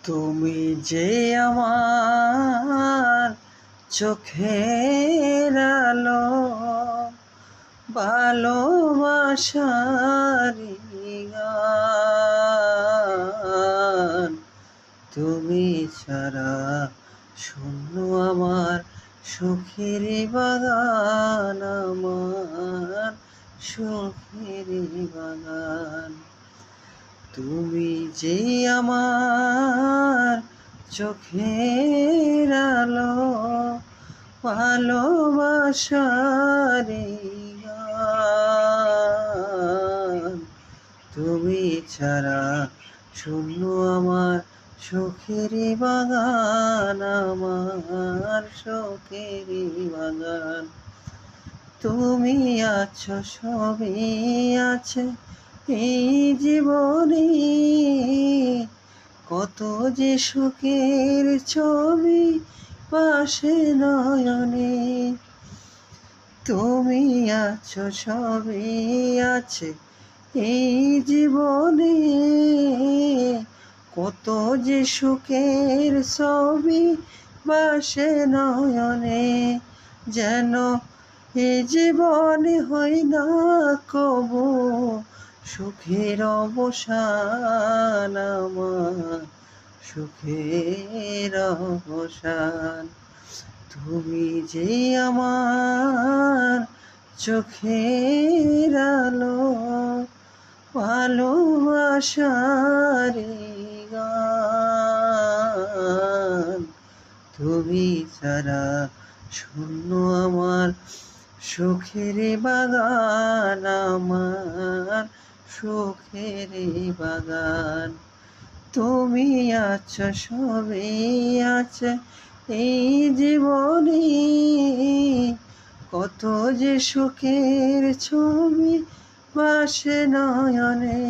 তুমি যে আমার চোখের আলো, ভালোবাসার গান। তুমি ছাড়া শূন্য আমার সুখের বাগান, আমার সুখের বাগান। তুমি যে আমার চোখের আলো, ভালোবাসার গান। তুমি ছাড়া শূন্য আমার সুখের বাগান, আমার সুখের বাগান। তুমি আছো, সবই আছে এই জীবনে, কত যে সুখের ছবি পাশে নয়নে। তুমি আছো, সবই আছে এই জীবনে, কত যে সুখের ছবি পাশে নয়নে। যেন এ জীবনে হয় না কবু সুখের অবসান, আমার সুখের অবসান। তুমি যে আমার চোখের আলো, ভালোবাসার গান। তুমি ছাড়া শূন্য আমার সুখের বাগান, আমার সুখের বাগান। তুমি আছো, সবই আছে এই জীবনে, কত যে সুখের ছবি পাশে নয়নে।